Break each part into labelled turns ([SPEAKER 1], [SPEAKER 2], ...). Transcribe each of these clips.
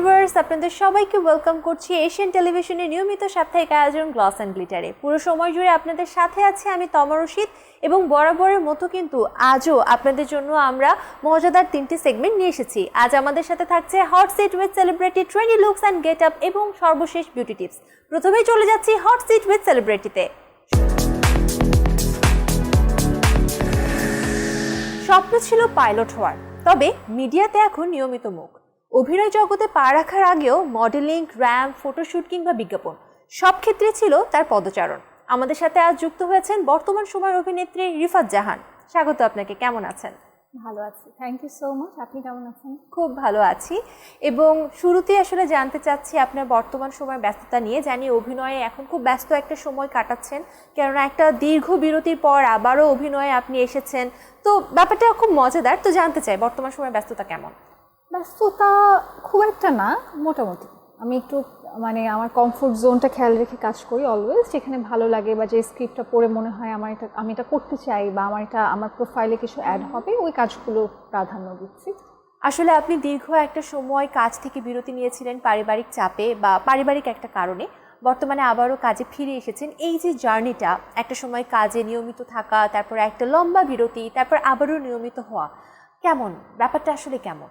[SPEAKER 1] Viewers, আপনাদের সবাইকে welcome করছি এশিয়ান টেলিভিশনের নিয়মিত সাপ্তাহিক আয়োজন গ্লস অ্যান্ড গ্লিটারে। পুরো সময় জুড়ে আপনাদের সাথে আছি আমি তমা রশিদ এবং বরাবরের মতো কিন্তু আজও আপনাদের জন্য আমরা মজাদার তিনটি সেগমেন্ট নিয়ে এসেছি। আজ আমাদের সাথে থাকছে hot seat with celebrity, trendy looks and get up এবং সর্বশেষ বিউটি টিপস। প্রথমেই চলে যাচ্ছি হট সিট উইথ সেলিব্রিটিতে। স্বপ্ন ছিল পাইলট হওয়ার, তবে মিডিয়াতে এখন নিয়মিত মুখ। অভিনয় জগতে পা রাখার আগেও মডেলিং, র্যাম্প, ফটোশুট কিংবা বিজ্ঞাপন সব ক্ষেত্রে ছিল তার পদচারণ। আমাদের সাথে আজ যুক্ত হয়েছেন বর্তমান সময়ের অভিনেত্রী রিফাত জাহান। স্বাগত আপনাকে, কেমন আছেন?
[SPEAKER 2] ভালো আছি, থ্যাংক ইউ সো মাচ। আপনি কেমন আছেন?
[SPEAKER 1] খুব ভালো আছি। এবং শুরুতেই আসলে জানতে চাচ্ছি আপনার বর্তমান সময়ের ব্যস্ততা নিয়ে। জানি অভিনয়ে এখন খুব ব্যস্ত একটা সময় কাটাচ্ছেন, কেননা একটা দীর্ঘ বিরতির পর আবারও অভিনয়ে আপনি এসেছেন, তো ব্যাপারটা খুব মজাদার। তো জানতে চাই বর্তমান সময়ের ব্যস্ততা কেমন?
[SPEAKER 2] ব্যস্ততা খুব একটা না, মোটামুটি। আমি একটু আমার কমফোর্ট জোনটা খেয়াল রেখে কাজ করি অলওয়েজ। যেখানে ভালো লাগে বা যে স্ক্রিপ্টটা পড়ে মনে হয় আমি এটা করতে চাই বা আমার প্রোফাইলে কিছু অ্যাড হবে, ওই কাজগুলো প্রাধান্য দিচ্ছি।
[SPEAKER 1] আসলে আপনি দীর্ঘ একটা সময় কাজ থেকে বিরতি নিয়েছিলেন পারিবারিক চাপে বা পারিবারিক একটা কারণে, বর্তমানে আবারও কাজে ফিরে এসেছেন। এই যে জার্নিটা, একটা সময় কাজে নিয়মিত থাকা, তারপর একটা লম্বা বিরতি, তারপর আবারও নিয়মিত হওয়া, কেমন ব্যাপারটা আসলে কেমন?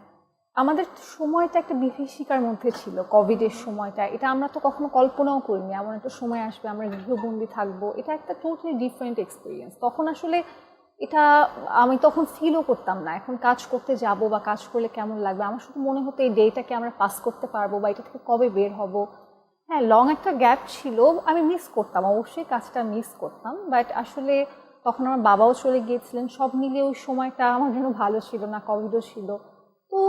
[SPEAKER 2] আমাদের সময়টা একটা বিভীষিকার মধ্যে ছিল, কোভিডের সময়টা। এটা আমরা তো কখনো কল্পনাও করিনি এমন একটা সময় আসবে, আমরা গৃহবন্দী থাকবো। এটা একটা টোটালি ডিফারেন্ট এক্সপিরিয়েন্স। তখন আসলে এটা আমি তখন ফিলও করতাম না। এখন কাজ করতে যাব বা কাজ করলে কেমন লাগবে, আমার শুধু মনে হতো এই ডেটাকে আমরা পাস করতে পারবো বা এটা থেকে কবে বের হব। হ্যাঁ, লং একটা গ্যাপ ছিল, আমি মিস করতাম, অবশ্যই কাজটা মিস করতাম। বাট আসলে তখন আমার বাবাও চলে গিয়েছিলেন, সব মিলিয়ে ওই সময়টা আমার জন্য ভালো ছিল না, কোভিডও ছিল, তো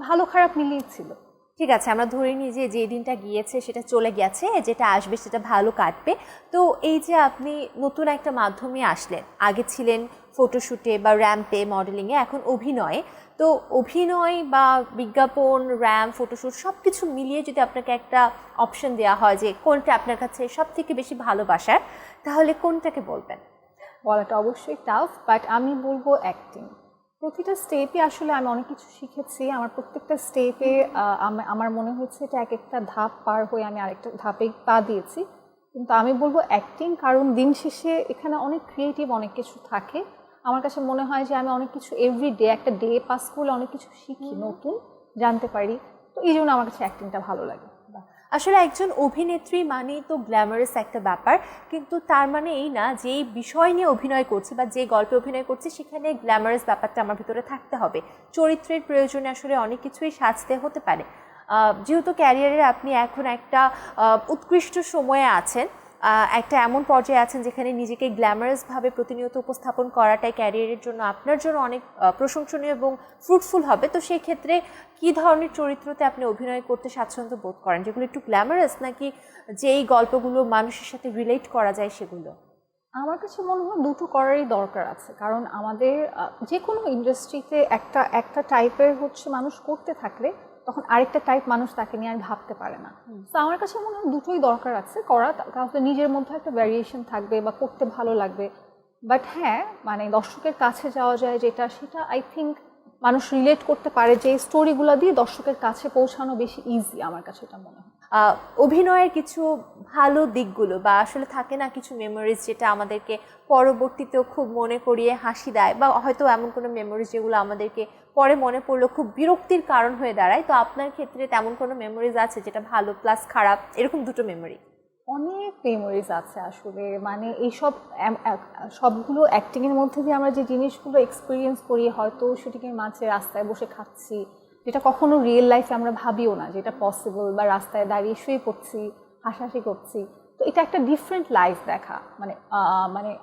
[SPEAKER 2] ভালো খারাপ মিলিয়ে ছিল।
[SPEAKER 1] ঠিক আছে, আমরা ধরে নিই যে যে দিনটা গিয়েছে সেটা চলে গেছে, যেটা আসবে সেটা ভালো কাটবে। তো এই যে আপনি নতুন একটা মাধ্যমে আসলেন, আগে ছিলেন ফটোশ্যুটে বা র্যাম্পে, মডেলিংয়ে, এখন অভিনয়ে। তো অভিনয় বা বিজ্ঞাপন, র্যাম্প, ফটোশ্যুট সব কিছু মিলিয়ে যদি আপনাকে একটা অপশন দেওয়া হয় যে কোনটা আপনার কাছে সব থেকে বেশি ভালোবাসার, তাহলে কোনটাকে বলবেন?
[SPEAKER 2] বলাটা অবশ্যই টাফ, বাট আমি বলবো অ্যাক্টিং। প্রতিটা স্টেপে আসলে আমি অনেক কিছু শিখেছি। আমার প্রত্যেকটা স্টেপে আমার মনে হচ্ছে এটা এক একটা ধাপ পার হয়ে আমি আরেকটা ধাপে পা দিয়েছি। কিন্তু আমি বলবো অ্যাক্টিং, কারণ দিন শেষে এখানে অনেক ক্রিয়েটিভ অনেক কিছু থাকে। আমার কাছে মনে হয় যে আমি অনেক কিছু এভরিডে, একটা ডে পাস করলে অনেক কিছু শিখি, নতুন জানতে পারি। তো এই জন্য আমার কাছে অ্যাক্টিংটা ভালো লাগে।
[SPEAKER 1] আসলে একজন অভিনেত্রী মানেই তো গ্ল্যামারাস একটা ব্যাপার, কিন্তু তার মানে এই না যে এই বিষয় নিয়ে অভিনয় করছি বা যে গল্পে অভিনয় করছি সেখানে গ্ল্যামারাস ব্যাপারটা আমার ভিতরে থাকতে হবে। চরিত্রের প্রয়োজনে আসলে অনেক কিছুই সাজতে হতে পারে। যেহেতু ক্যারিয়ারের আপনি এখন একটা উৎকৃষ্ট সময়ে আছেন, একটা এমন পর্যায়ে আছেন যেখানে নিজেকে গ্ল্যামারাসভাবে প্রতিনিয়ত উপস্থাপন করাটাই ক্যারিয়ারের জন্য আপনার জন্য অনেক প্রশংসনীয় এবং ফ্রুটফুল হবে। তো সেই ক্ষেত্রে কী ধরনের চরিত্রতে আপনি অভিনয় করতে স্বাচ্ছন্দ্য বোধ করেন, যেগুলো একটু গ্ল্যামারাস, নাকি যেই গল্পগুলো মানুষের সাথে রিলেট করা যায় সেগুলো?
[SPEAKER 2] আমার কাছে মনে হয় দুটো করারই দরকার আছে, কারণ আমাদের যে কোনো ইন্ডাস্ট্রিতে একটা টাইপের মানুষ করতে থাকলে তখন আরেকটা টাইপ মানুষ তাকে নিয়ে আর ভাবতে পারে না। তো আমার কাছে মনে হয় দুটোই দরকার আছে করা, তাহলে নিজের মধ্যে একটা ভ্যারিয়েশন থাকবে বা করতে ভালো লাগবে। বাট হ্যাঁ, দর্শকের কাছে যাওয়া যায় সেটা আই থিঙ্ক মানুষ রিলেট করতে পারে, যে স্টোরিগুলো দিয়ে দর্শকের কাছে পৌঁছানো বেশি ইজি, আমার কাছে এটা মনে হয়।
[SPEAKER 1] অভিনয়ের কিছু ভালো দিকগুলো বা আসলে থাকে না কিছু মেমোরিজ যেটা আমাদেরকে পরবর্তীতেও খুব মনে করিয়ে হাসি দেয়, বা হয়তো এমন কোনো মেমোরিজ যেগুলো আমাদেরকে পরে মনে পড়লেও খুব বিরক্তির কারণ হয়ে দাঁড়ায়। তো আপনার ক্ষেত্রে তেমন কোনো মেমোরিজ আছে যেটা ভালো প্লাস খারাপ, এরকম দুটো মেমোরি?
[SPEAKER 2] অনেক মেমোরিজ আছে আসলে। এইসব সবগুলো অ্যাক্টিংয়ের মধ্যে দিয়ে আমরা যে জিনিসগুলো এক্সপিরিয়েন্স করি, হয়তো শুটিংয়ের মাঝে রাস্তায় বসে খাচ্ছি, যেটা কখনো রিয়েল লাইফে আমরা ভাবিও না যেটা পসিবল, বা রাস্তায় দাঁড়িয়ে শুয়ে পড়ছি, হাসাহাসি করছি। তো এটা একটা ডিফারেন্ট লাইফ দেখা,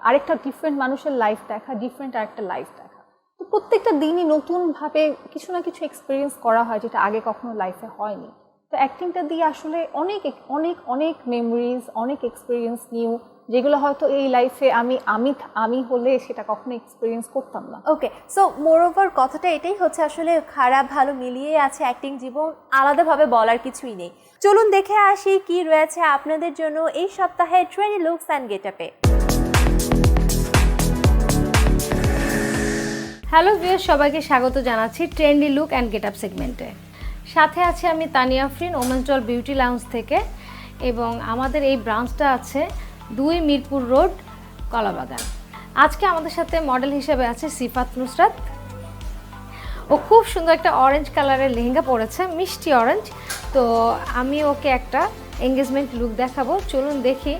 [SPEAKER 2] আরেকটা ডিফারেন্ট মানুষের লাইফ দেখা, ডিফারেন্ট আরেকটা লাইফ দেখা। তো প্রত্যেকটা দিনই নতুনভাবে কিছু না কিছু এক্সপিরিয়েন্স করা হয় যেটা আগে কখনো লাইফে হয়নি। তো অ্যাক্টিংটা দিয়ে আসলে অনেক অনেক অনেক মেমোরিজ, অনেক এক্সপিরিয়েন্স নিউ, যেগুলো হয়তো এই লাইফে আমি হলে সেটা কখনো এক্সপিরিয়েন্স করতাম না।
[SPEAKER 1] ওকে, সো মোরওভার কথাটা এটাই হচ্ছে, আসলে খারাপ ভালো মিলিয়ে আছে অ্যাক্টিং জীবন, আলাদাভাবে বলার কিছুই নেই। চলুন দেখে আসি কি রয়েছে আপনাদের জন্য এই সপ্তাহে ট্রেন্ডি লুকস অ্যান্ড গেট আপে।
[SPEAKER 3] হ্যালো ভিউয়ার্স, সবাইকে স্বাগত জানাচ্ছি trendy look and get up সেগমেন্টে। সাথে আছি আমি Tania Afrin women's doll beauty lounge থেকে, এবং আমাদের এই ব্রাঞ্চটা আছে 2 মিরপুর রোড, কলাবাগান। আজকে আমাদের সাথে মডেল হিসেবে আছে সিফাত নুসরাত। ও খুব সুন্দর একটা অরেঞ্জ কালারের লেহেঙ্গা পরেছে, মিষ্টি অরেঞ্জ। তো আমি ওকে একটা এঙ্গেজমেন্ট লুক দেখাবো। চলুন দেখি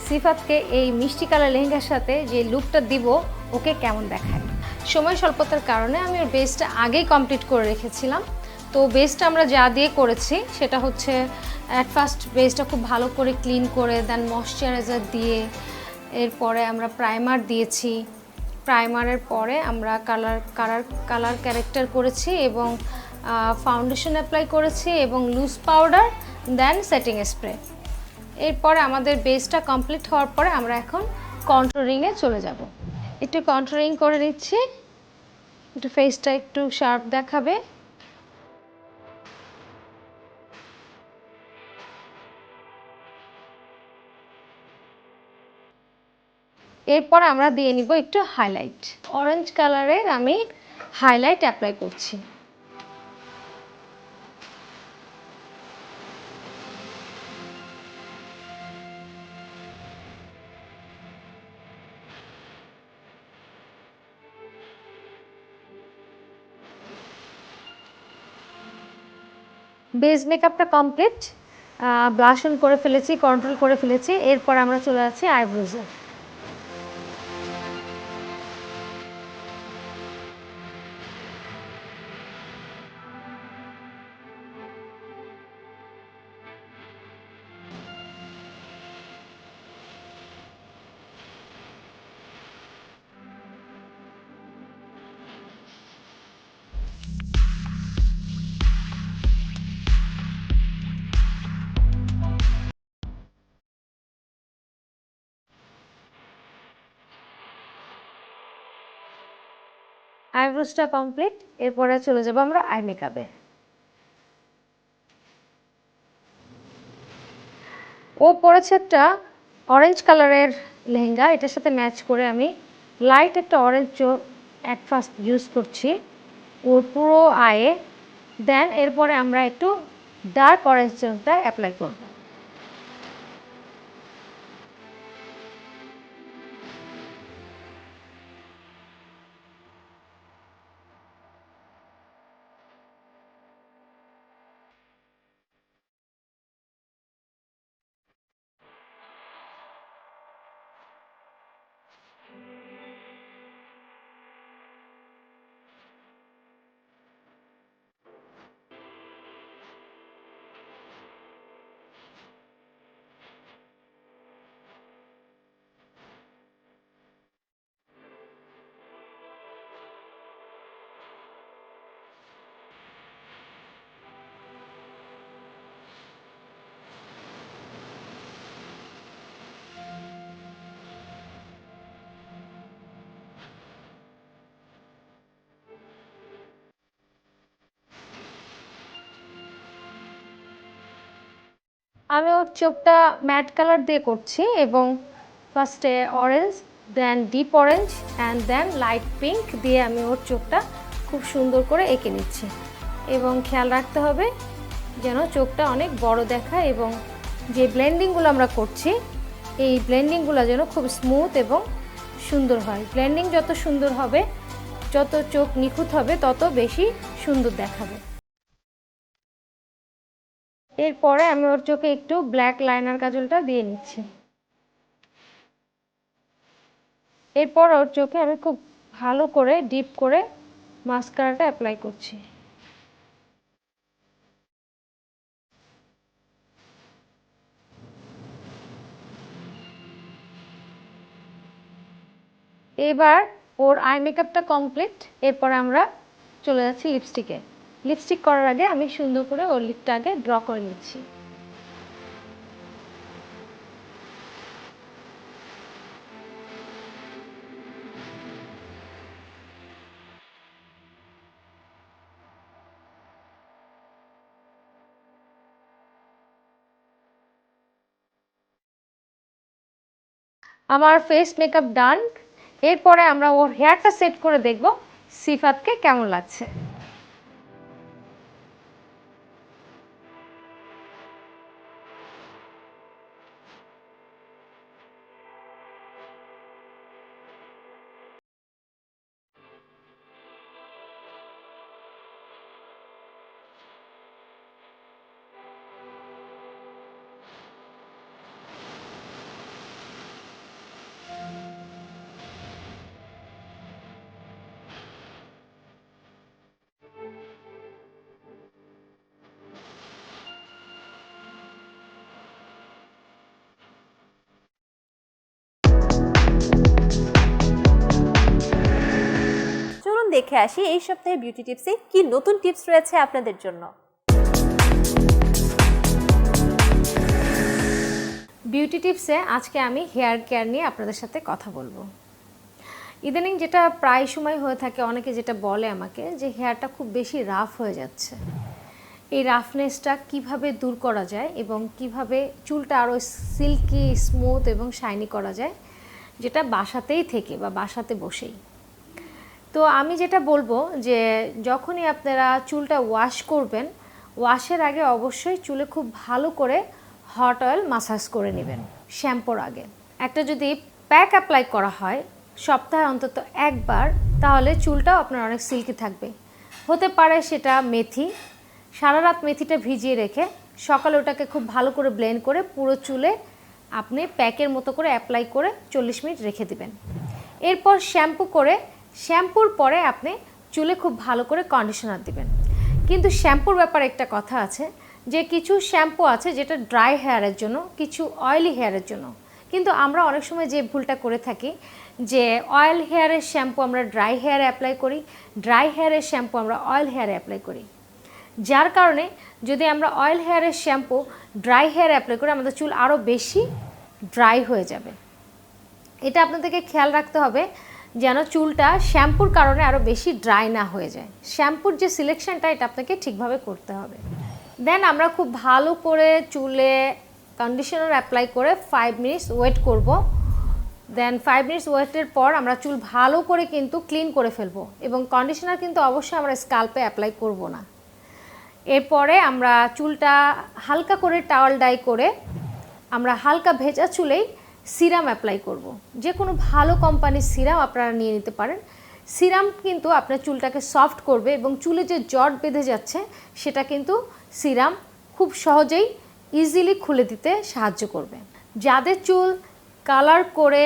[SPEAKER 3] সিফাতকে এই মিষ্টি কালার লেহেঙ্গার সাথে যে লুকটা দিব ওকে কেমন দেখায়। সময় স্বল্পতার কারণে আমি ওর বেসটা আগেই কমপ্লিট করে রেখেছিলাম। তো বেসটা আমরা যা দিয়ে করেছি সেটা হচ্ছে অ্যাট ফার্স্ট বেসটা খুব ভালো করে ক্লিন করে দেন ময়শ্চারাইজার দিয়ে, এরপরে আমরা প্রাইমার দিয়েছি। প্রাইমারের পরে আমরা কালার ক্যারেক্টার করেছি এবং ফাউন্ডেশন অ্যাপ্লাই করেছি এবং লুজ পাউডার, দেন সেটিং স্প্রে। এরপরে আমাদের বেসটা কমপ্লিট হওয়ার পরে আমরা এখন কন্ট্রোলিংয়ে চলে যাব। একটু কন্ট্রোলিং করে নিচ্ছি, একটু ফেসটা একটু শার্প দেখাবে। এরপর আমরা দিয়ে নিব একটু হাইলাইট। অরেঞ্জ কালারের আমি হাইলাইট অ্যাপ্লাই করছি। বেস মেকআপটা কমপ্লিট, ব্লাশ অন করে ফেলেছি, কন্ট্রোল করে ফেলেছি। এরপর আমরা চলে যাচ্ছি আইব্রোজে। আইব্রোজটা কমপ্লিট, এরপরে চলে যাব আমরা আই মেকআপে। ও পরেছে একটা অরেঞ্জ কালারের লেহেঙ্গা, এটার সাথে ম্যাচ করে আমি লাইট একটা অরেঞ্জ অ্যাট ফার্স্ট ইউজ করছি ওর পুরো আয়ে। দেন এরপরে আমরা একটু ডার্ক অরেঞ্জ টোনটা অ্যাপ্লাই করব। আমি ওর চোখটা ম্যাট কালার দিয়ে করছি এবং ফার্স্টে orange, then deep orange and then light pink দিয়ে আমি ওর চোখটা খুব সুন্দর করে এঁকে নিচ্ছি। এবং খেয়াল রাখতে হবে যেন চোখটা অনেক বড় দেখায় এবং যে ব্লেন্ডিংগুলো আমরা করছি এই ব্লেন্ডিংগুলো যেন খুব স্মুথ এবং সুন্দর হয়। ব্লেন্ডিং যত সুন্দর হবে, যত চোখ নিখুঁত হবে, তত বেশি সুন্দর দেখাবে। এরপরে আমি ওর চোখে একটু ব্ল্যাক লাইনার কাজলটা দিয়ে নিচ্ছি। এরপর ওর চোখে আমি খুব ভালো করে ডিপ করে মাস্কারাটা অ্যাপ্লাই করছি। এবার ওর আই মেকআপটা কমপ্লিট, এরপর আমরা চলে যাচ্ছি লিপস্টিকে। লিপস্টিক করার আগে আমি সুন্দর করে ওর লিপটা আগে ড্র করে নিচ্ছি। আমার ফেস মেকআপ ডান। এরপরে আমরা ওর হেয়ারটা সেট করে দেখব সিফাতকে কেমন লাগছে।
[SPEAKER 1] দেখে আসি এই সপ্তাহে বিউটি টিপসে কি নতুন টিপস রয়েছে আপনাদের জন্য।
[SPEAKER 3] বিউটি টিপসে আজকে আমি হেয়ার কেয়ার নিয়ে আপনাদের সাথে কথা বলবো। ইদানিং যেটা প্রায় সময় হয়ে থাকে, অনেকে যেটা বলে আমাকে যে হেয়ারটা খুব বেশি রাফ হয়ে যাচ্ছে। এই রাফনেসটা কিভাবে দূর করা যায় এবং কিভাবে চুলটা আরও সিল্কি, স্মুথ এবং শাইনি করা যায়, যেটা বাসাতেই থেকে বা বাসাতে বসেই। তো আমি যেটা বলবো যে যখনই আপনারা চুলটা ওয়াশ করবেন, ওয়াশের আগে অবশ্যই চুলে খুব ভালো করে হট অয়েল মাসাজ করে নেবেন শ্যাম্পুর আগে। একটা যদি প্যাক অ্যাপ্লাই করা হয় সপ্তাহে অন্তত একবার, তাহলে চুলটাও আপনার অনেক সিল্কি থাকবে। হতে পারে সেটা মেথি, সারা রাত মেথিটা ভিজিয়ে রেখে সকালে ওটাকে খুব ভালো করে ব্লেন্ড করে পুরো চুলে আপনি প্যাকের মতো করে অ্যাপ্লাই করে 40 মিনিট রেখে দিবেন। এরপর শ্যাম্পুর পরে আপনি চুলে খুব ভালো করে কন্ডিশনার দিবেন। কিন্তু শ্যাম্পুর ব্যাপারে একটা কথা আছে যে কিছু শ্যাম্পু আছে যেটা ড্রাই হেয়ারের জন্য, কিছু অয়েলি হেয়ারের জন্য। কিন্তু আমরা অনেক সময় যে ভুলটা করে থাকি যে অয়েল হেয়ারের শ্যাম্পু আমরা ড্রাই হেয়ারে অ্যাপ্লাই করি, ড্রাই হেয়ারের শ্যাম্পু আমরা অয়েল হেয়ারে অ্যাপ্লাই করি। যার কারণে যদি আমরা অয়েল হেয়ারের শ্যাম্পু ড্রাই হেয়ারে অ্যাপ্লাই করি, আমাদের চুল আরও বেশি ড্রাই হয়ে যাবে। এটা আপনাদেরকে খেয়াল রাখতে হবে যেন চুলটা শ্যাম্পুর কারণে আরও বেশি ড্রাই না হয়ে যায়। শ্যাম্পুর যে সিলেকশনটা এটা আপনাকে ঠিকভাবে করতে হবে। দেন আমরা খুব ভালো করে চুলে কন্ডিশনার অ্যাপ্লাই করে 5 মিনিটস ওয়েট করব। দেন 5 মিনিটস ওয়েটের পর আমরা চুল ভালো করে কিন্তু ক্লিন করে ফেলবো, এবং কন্ডিশনার কিন্তু অবশ্যই আমরা স্কাল্পে অ্যাপ্লাই করব না। এরপরে আমরা চুলটা হালকা করে টাওয়াল ডাই করে আমরা হালকা ভেজা চুলেই সিরাম অ্যাপ্লাই করব। যে কোনো ভালো কোম্পানির সিরাম আপনারা নিয়ে নিতে পারেন। সিরাম কিন্তু আপনার চুলটাকে সফট করবে এবং চুলে যে জট বেঁধে যাচ্ছে সেটা কিন্তু সিরাম খুব সহজেই ইজিলি খুলে দিতে সাহায্য করবে। যাদের চুল কালার করে,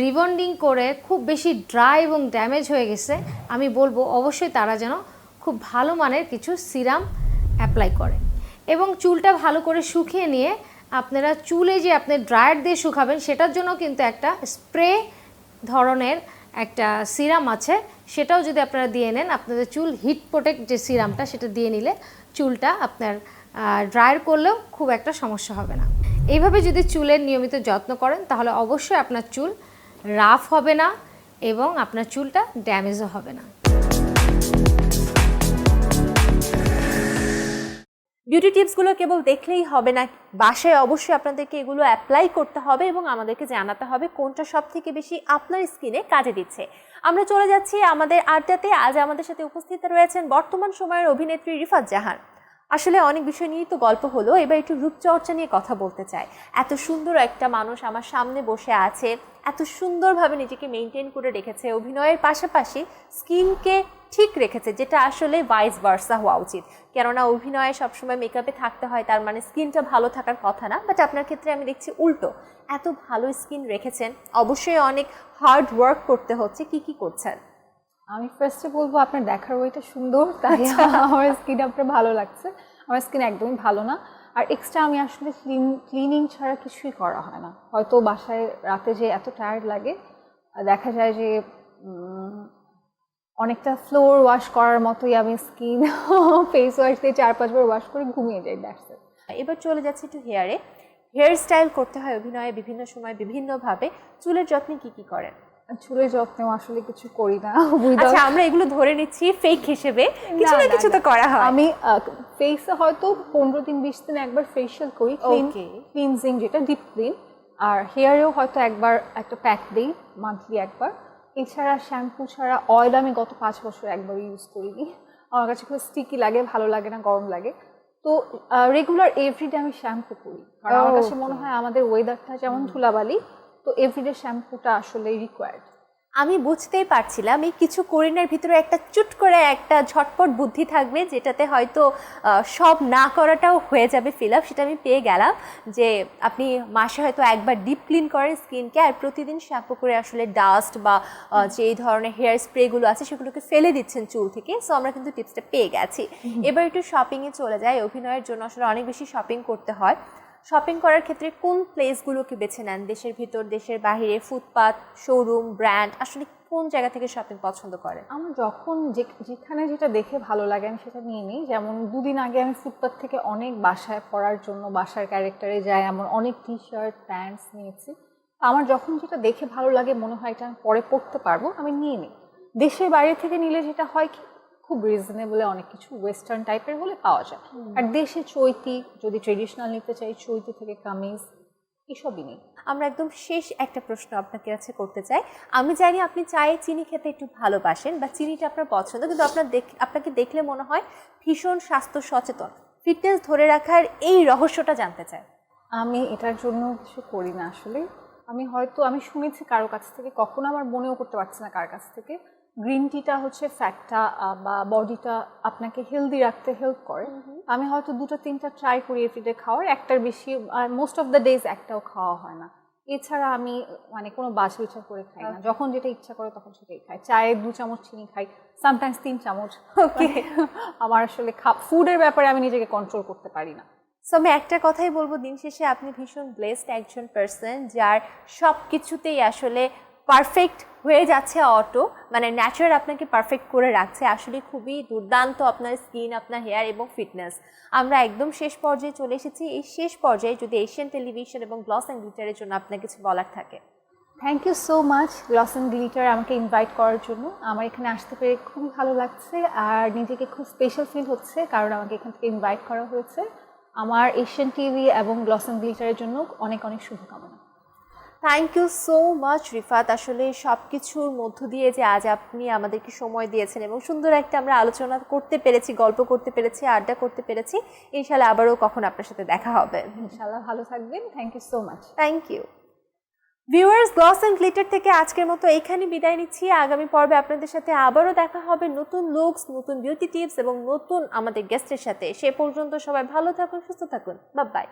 [SPEAKER 3] রিবন্ডিং করে খুব বেশি ড্রাই এবং ড্যামেজ হয়ে গেছে, আমি বলবো অবশ্যই তারা যেন খুব ভালো মানের কিছু সিরাম অ্যাপ্লাই করে এবং চুলটা ভালো করে শুকিয়ে নিয়ে আপনারা চুলে যে আপনি ড্রায়ার দিয়ে শুকাবেন সেটার জন্য কিন্তু একটা স্প্রে ধরনের একটা সিরাম আছে, সেটাও যদি আপনারা দিয়ে নেন, আপনাদের চুল হিট প্রোটেক্ট যে সিরামটা সেটা দিয়ে নিলে চুলটা আপনার ড্রায়ার করলেও খুব একটা সমস্যা হবে না। এইভাবে যদি চুলের নিয়মিত যত্ন করেন তাহলে অবশ্যই আপনার চুল রাফ হবে না এবং আপনার চুলটা ড্যামেজও হবে না।
[SPEAKER 1] বিউটি টিপসগুলো কেবল দেখলেই হবে না, বাসায় অবশ্যই আপনাদেরকে এগুলো অ্যাপ্লাই করতে হবে এবং আমাদেরকে জানাতে হবে কোনটা সব থেকে বেশি আপনার স্কিনে কাজে দিচ্ছে। আমরা চলে যাচ্ছি আমাদের আড্ডাতে। আজ আমাদের সাথে উপস্থিত রয়েছেন বর্তমান সময়ের অভিনেত্রী রিফাত জাহান। আসলে অনেক বিষয় নিয়েই তো গল্প হলো, এবার একটু রূপচর্চা নিয়ে কথা বলতে চাই। এত সুন্দর একটা মানুষ আমার সামনে বসে আছে, এত সুন্দরভাবে নিজেকে মেনটেন করে রেখেছে, অভিনয়ের পাশাপাশি স্কিনকে ঠিক রেখেছে, যেটা আসলে ভাইস ভার্সা হওয়া উচিত। কেননা অভিনয়ে সবসময় মেকআপে থাকতে হয়, তার মানে স্কিনটা ভালো থাকার কথা না। বাট আপনার ক্ষেত্রে আমি দেখছি উল্টো, এত ভালো স্কিন রেখেছেন, অবশ্যই অনেক হার্ড ওয়ার্ক করতে হচ্ছে। কি করছেন?
[SPEAKER 2] আমি ফার্স্টে বলবো আপনার দেখার ওইটা সুন্দর, তাই আমার স্কিন আপনার ভালো লাগছে। আমার স্কিন একদমই ভালো না। আর এক্সট্রা আমি আসলে ক্লিনিং ছাড়া কিছুই করা হয় না। হয়তো বাসায় রাতে যে এত টায়ার্ড লাগে, দেখা যায় যে অনেকটা ফ্লোর ওয়াশ করার মতোই আমি স্কিন ফেস ওয়াশ দিয়ে 4-5 বার ওয়াশ করে ঘুমিয়ে যাই। That's it.
[SPEAKER 1] এবার চলে যাচ্ছে একটু হেয়ারে। হেয়ার স্টাইল করতে হয় অভিনয়ে বিভিন্ন সময় বিভিন্নভাবে। চুলের যত্নে কি করেন?
[SPEAKER 2] চুলের যত্নেও আসলে কিছু করি না।
[SPEAKER 1] আচ্ছা, আমরা এগুলো ধরে নিচ্ছি ফেক হিসেবে, কিছু না কিছু তো করা হয়।
[SPEAKER 2] আমি ফেসে হয়তো 15 দিন 20 দিন একবার ফেশিয়াল করি, ক্লিনজিং যেটা ডিপ ক্লিন। আর হেয়ারেও হয়তো একবার একটা প্যাক দিই মান্থলি একবার। এছাড়া শ্যাম্পু ছাড়া অয়েল আমি গত 5 বছর একবার ইউজ করিনি। আমার কাছে খুব স্টিকি লাগে, ভালো লাগে না, গরম লাগে। তো রেগুলার এভরিডে আমি শ্যাম্পু করি, কারণ আমার কাছে মনে হয় আমাদের ওয়েদারটা যেমন ধুলাবালি, তো এভরিডে শ্যাম্পুটা আসলে রিকোয়ার্ড।
[SPEAKER 1] আমি বুঝতেই পারছিলাম এই কিছু কোরিনের ভিতরে একটা চুট করে একটা ঝটপট বুদ্ধি থাকবে, যেটাতে হয়তো সব না করাটাও হয়ে যাবে ফিল আপ। সেটা আমি পেয়ে গেলাম যে আপনি মাসে হয়তো একবার ডিপ ক্লিন করেন স্কিনকে, আর প্রতিদিন শ্যাম্পু করে আসলে ডাস্ট বা যে এই ধরনের হেয়ার স্প্রেগুলো আছে সেগুলোকে ফেলে দিচ্ছেন চুল থেকে। সো আমরা কিন্তু টিপসটা পেয়ে গেছি। এবার একটু শপিংয়ে চলে যাই। অভিনয়ের জন্য আসলে অনেক বেশি শপিং করতে হয়। শপিং করার ক্ষেত্রে কোন প্লেসগুলোকে বেছে নেন? দেশের ভিতর, দেশের বাইরে, ফুটপাথ, শোরুম, ব্র্যান্ড, আসলে কোন জায়গা থেকে শপিং পছন্দ করেন?
[SPEAKER 2] আমার যখন যেখানে যেটা দেখে ভালো লাগে আমি সেটা নিয়ে নিই। যেমন 2 দিন আগে আমি ফুটপাথ থেকে অনেক বাসায় পরার জন্য বাসার ক্যারেক্টারে যায় এমন অনেক টি শার্ট প্যান্টস নিয়েছি। আমার যখন যেটা দেখে ভালো লাগে মনে হয় এটা আমি পরে পরতে পারবো, আমি নিয়ে নিই। দেশের বাইরে থেকে নিলে যেটা হয় কি খুব রিজনেবলে অনেক কিছু ওয়েস্টার্ন টাইপের হলে পাওয়া যায়। আর দেশে চৈতি যদি ট্রেডিশনাল নিতে চাই চৈতি থেকে কামিজ এসবই নেই।
[SPEAKER 1] আমরা একদম শেষ একটা প্রশ্ন আপনাকে কাছে করতে চাই। আমি জানি আপনি চায়ে চিনি খেতে একটু ভালোবাসেন বা চিনিটা আপনার পছন্দ, কিন্তু আপনাকে দেখলে মনে হয় ভীষণ স্বাস্থ্য সচেতন। ফিটনেস ধরে রাখার এই রহস্যটা জানতে চাই।
[SPEAKER 2] আমি এটার জন্য কিছু করি না আসলে। আমি শুনেছি কারো কাছ থেকে, কখনো আমার মনেও করতে পারছি না কার কাছ থেকে, গ্রিন টিটা হচ্ছে ফ্যাটটা বা বডিটা আপনাকে হেলদি রাখতে হেল্প করে। আমি হয়তো 2-3টা ট্রাই করি এভরিডে খাওয়ার, একটার বেশি মোস্ট অফ দ্য ডেজ একটাও খাওয়া হয় না। এছাড়া আমি মানে কোনো বাছা বিচার করে খাই না, যখন যেটা ইচ্ছা করে তখন সেটাই খাই। চায়ে 2 চামচ চিনি খাই, সামটাইমস 3 চামচ। ওকে, আমার আসলে ফুডের ব্যাপারে আমি নিজেকে কন্ট্রোল করতে পারি না।
[SPEAKER 1] সো আমি একটা কথাই বলবো, দিন শেষে আপনি ভীষণ ব্লেসড একজন পার্সন, যার সব কিছুতেই আসলে পারফেক্ট হয়ে যাচ্ছে অটো, মানে ন্যাচার আপনাকে পারফেক্ট করে রাখছে। আসলে খুবই দুর্দান্ত আপনার স্কিন, আপনার হেয়ার এবং ফিটনেস। আমরা একদম শেষ পর্যায়ে চলে এসেছি। এই শেষ পর্যায়ে যদি এশিয়ান টেলিভিশন এবং গ্লস অ্যান্ড গ্লিটারের জন্য আপনার কিছু বলার থাকে।
[SPEAKER 2] Thank you so much gloss and glitter আমাকে ইনভাইট করার জন্য। আমার এখানে আসতে পেরে খুবই ভালো লাগছে আর নিজেকে খুব স্পেশাল ফিল হচ্ছে কারণ আমাকে এখান থেকে ইনভাইট করা হয়েছে। আমার এশিয়ান টিভি এবং গ্লস অ্যান্ড গ্লিটারের জন্য অনেক অনেক শুভকামনা।
[SPEAKER 1] Thank you so much Rifat. আসলে সব কিছুর মধ্য দিয়ে যে আজ আপনি আমাদেরকে সময় দিয়েছেন এবং সুন্দর একটা আমরা আলোচনা করতে পেরেছি, গল্প করতে পেরেছি, আড্ডা করতে পেরেছি। ইনশাআল্লাহ আবারও কখন আপনার সাথে দেখা হবে।
[SPEAKER 2] ইনশাআল্লাহ ভালো থাকবেন। Thank you so much.
[SPEAKER 1] Thank you. Viewers, gloss and glitter থেকে আজকের মতো এখানে বিদায় নিচ্ছি। আগামী পর্বে আপনাদের সাথে আবারও দেখা হবে নতুন লুকস, নতুন বিউটি টিপস এবং নতুন আমাদের গেস্টের সাথে। সে পর্যন্ত সবাই ভালো থাকুন, সুস্থ থাকুন। Bye bye.